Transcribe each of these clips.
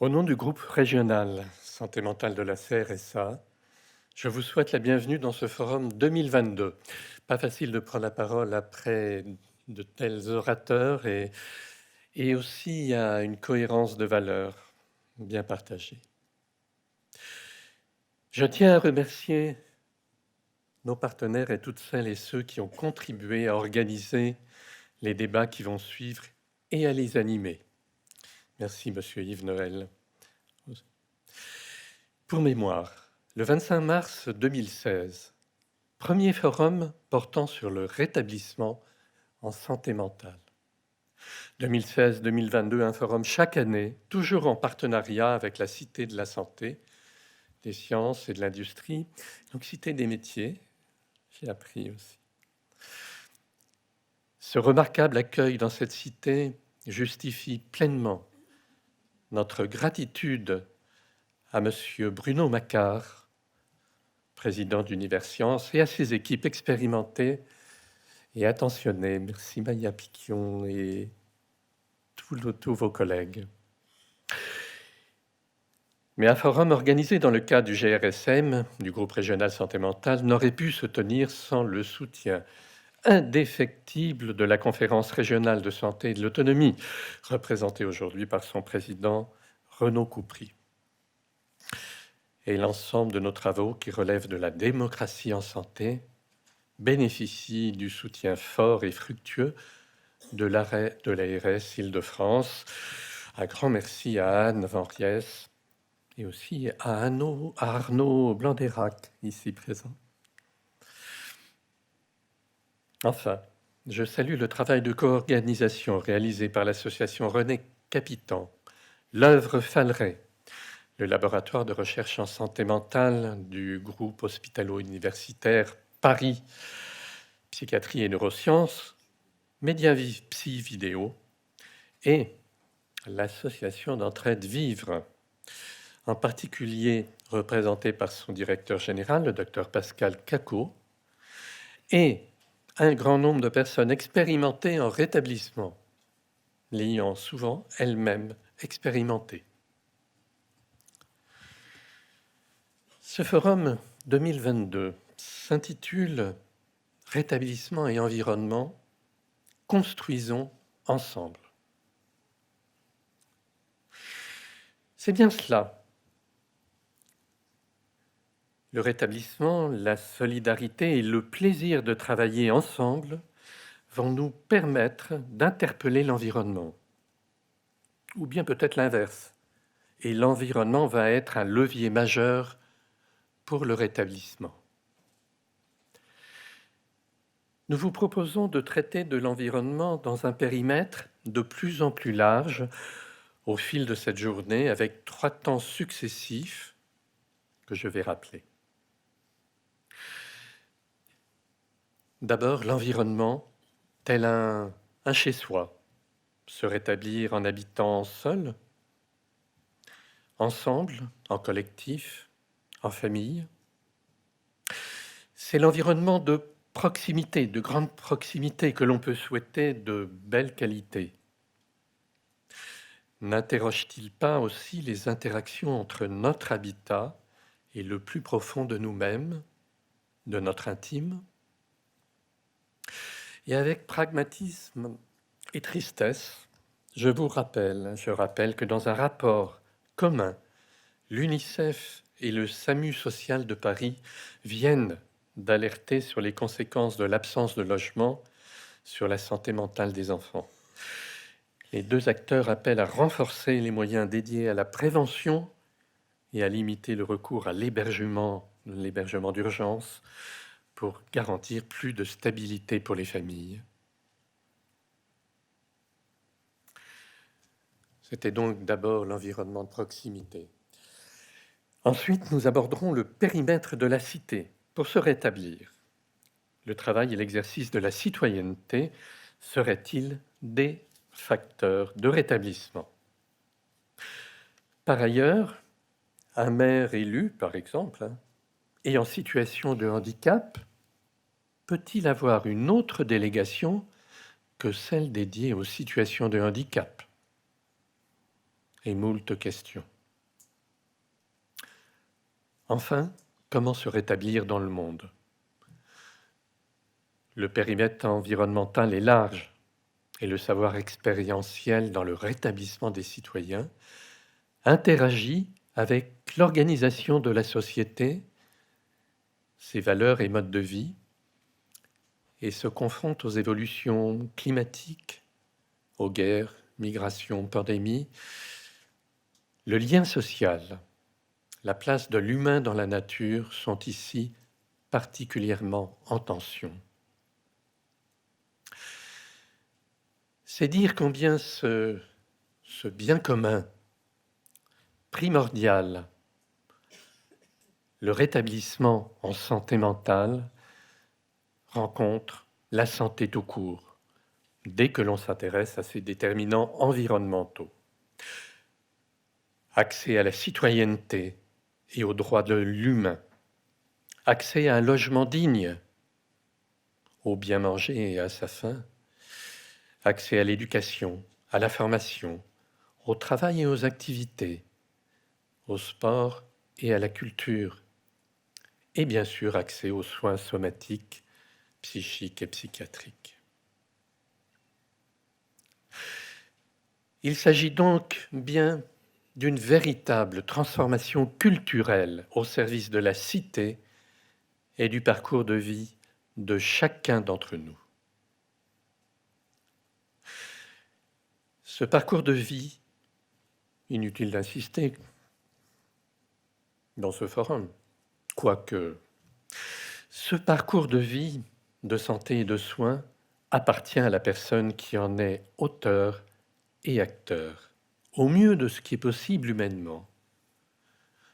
Au nom du groupe régional Santé mentale de la CRSA, je vous souhaite la bienvenue dans ce forum 2022. Pas facile de prendre la parole après de tels orateurs et aussi à une cohérence de valeurs bien partagée. Je tiens à remercier nos partenaires et toutes celles et ceux qui ont contribué à organiser les débats qui vont suivre et à les animer. Merci, Monsieur Yves Noël. Pour mémoire, le 25 mars 2016, premier forum portant sur le rétablissement en santé mentale. 2016-2022, un forum chaque année, toujours en partenariat avec la Cité de la Santé, des Sciences et de l'Industrie, donc Cité des Métiers, j'ai appris aussi. Ce remarquable accueil dans cette cité justifie pleinement notre gratitude à Monsieur Bruno Macquart, président d'Univers Sciences, et à ses équipes expérimentées et attentionnées. Merci Maya Piquion et tous vos collègues. Mais un forum organisé dans le cadre du GRSM, du groupe régional santé mentale, n'aurait pu se tenir sans le soutien indéfectible de la conférence régionale de santé et de l'autonomie, représentée aujourd'hui par son président Renaud Coupry. Et l'ensemble de nos travaux qui relèvent de la démocratie en santé bénéficient du soutien fort et fructueux de l'ARS Île-de-France. Un grand merci à Anne Venriès et aussi à Arnaud Blandérac, ici présent. Enfin, je salue le travail de co-organisation réalisé par l'association René Capitan, l'œuvre Falleret, le laboratoire de recherche en santé mentale du groupe hospitalo-universitaire Paris, psychiatrie et neurosciences, Mediapsy Vidéo et l'association d'entraide Vivre, en particulier représentée par son directeur général, le docteur Pascal Cacot, et un grand nombre de personnes expérimentées en rétablissement, l'ayant souvent elles-mêmes expérimenté. Ce forum 2022 s'intitule « Rétablissement et environnement, construisons ensemble ». C'est bien cela. Le rétablissement, la solidarité et le plaisir de travailler ensemble vont nous permettre d'interpeller l'environnement. Ou bien peut-être l'inverse. Et l'environnement va être un levier majeur pour le rétablissement. Nous vous proposons de traiter de l'environnement dans un périmètre de plus en plus large au fil de cette journée avec 3 temps successifs que je vais rappeler. D'abord, l'environnement, tel un chez-soi, se rétablir en habitant seul, ensemble, en collectif, en famille. C'est l'environnement de proximité, de grande proximité que l'on peut souhaiter de belle qualité. N'interroge-t-il pas aussi les interactions entre notre habitat et le plus profond de nous-mêmes, de notre intime ? Et avec pragmatisme et tristesse, je rappelle que dans un rapport commun, l'UNICEF et le SAMU social de Paris viennent d'alerter sur les conséquences de l'absence de logement sur la santé mentale des enfants. Les 2 acteurs appellent à renforcer les moyens dédiés à la prévention et à limiter le recours à l'hébergement d'urgence pour garantir plus de stabilité pour les familles. C'était donc d'abord l'environnement de proximité. Ensuite, nous aborderons le périmètre de la cité pour se rétablir. Le travail et l'exercice de la citoyenneté seraient-ils des facteurs de rétablissement ? Par ailleurs, un maire élu, par exemple, et en situation de handicap, peut-il avoir une autre délégation que celle dédiée aux situations de handicap ? et moult questions. Enfin, comment se rétablir dans le monde? Le périmètre environnemental est large et le savoir expérientiel dans le rétablissement des citoyens interagit avec l'organisation de la société, ses valeurs et modes de vie, et se confronte aux évolutions climatiques, aux guerres, migrations, pandémies. Le lien social, la place de l'humain dans la nature sont ici particulièrement en tension. C'est dire combien ce bien commun primordial, le rétablissement en santé mentale, rencontre la santé tout court, dès que l'on s'intéresse à ces déterminants environnementaux. Accès à la citoyenneté et aux droits de l'humain, accès à un logement digne, au bien manger et à sa faim, accès à l'éducation, à la formation, au travail et aux activités, au sport et à la culture, et bien sûr accès aux soins somatiques, psychiques et psychiatriques. Il s'agit donc bien d'une véritable transformation culturelle au service de la cité et du parcours de vie de chacun d'entre nous. Ce parcours de vie, inutile d'insister dans ce forum, quoique ce parcours de vie, de santé et de soins appartient à la personne qui en est auteur et acteur, au mieux de ce qui est possible humainement.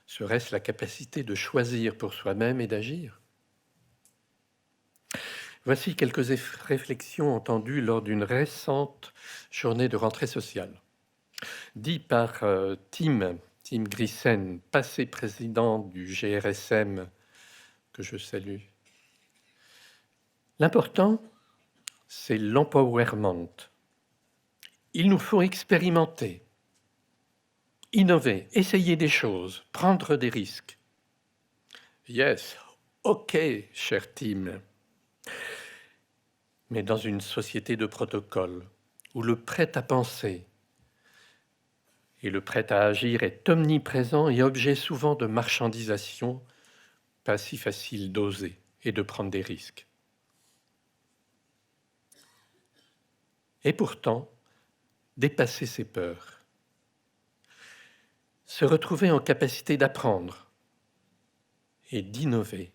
Serait-ce la capacité de choisir pour soi-même et d'agir? Voici quelques réflexions entendues lors d'une récente journée de rentrée sociale. Dit par Tim Grissen, passé président du GRSM, que je salue. L'important, c'est l'empowerment. Il nous faut expérimenter, innover, essayer des choses, prendre des risques. Yes, ok, cher Tim. Mais dans une société de protocole, où le prêt à penser et le prêt à agir est omniprésent et objet souvent de marchandisation, pas si facile d'oser et de prendre des risques. Et pourtant, dépasser ses peurs, se retrouver en capacité d'apprendre et d'innover,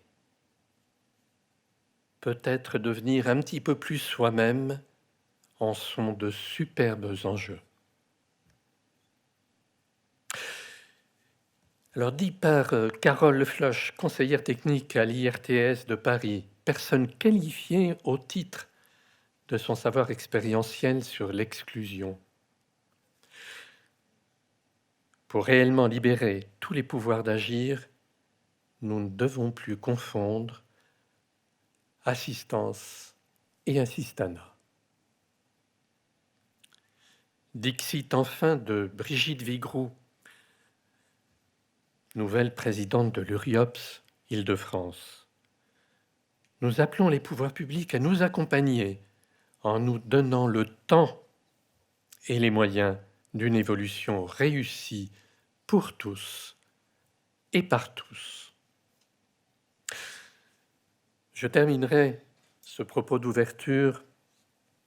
peut-être devenir un petit peu plus soi-même, en sont de superbes enjeux. Alors, dit par Carole Floch, conseillère technique à l'IRTS de Paris, personne qualifiée au titre de son savoir expérientiel sur l'exclusion. Pour réellement libérer tous les pouvoirs d'agir, nous ne devons plus confondre assistance et assistanat. Dixit enfin de Brigitte Vigroux, nouvelle présidente de l'URIOPS Île-de-France. Nous appelons les pouvoirs publics à nous accompagner en nous donnant le temps et les moyens d'une évolution réussie pour tous et par tous. Je terminerai ce propos d'ouverture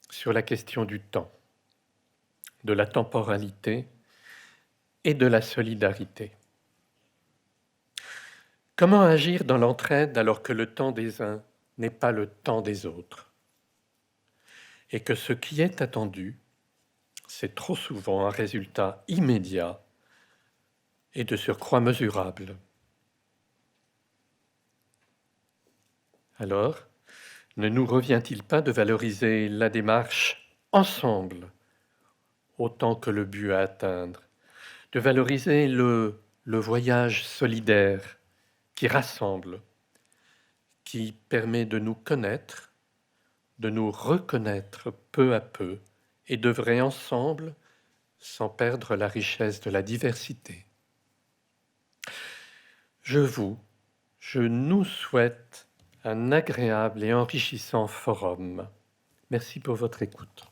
sur la question du temps, de la temporalité et de la solidarité. Comment agir dans l'entraide alors que le temps des uns n'est pas le temps des autres et que ce qui est attendu, c'est trop souvent un résultat immédiat et de surcroît mesurable. Alors, ne nous revient-il pas de valoriser la démarche ensemble autant que le but à atteindre, de valoriser le voyage solidaire qui rassemble, qui permet de nous connaître, de nous reconnaître peu à peu et d'œuvrer ensemble sans perdre la richesse de la diversité. Je nous souhaite un agréable et enrichissant forum. Merci pour votre écoute.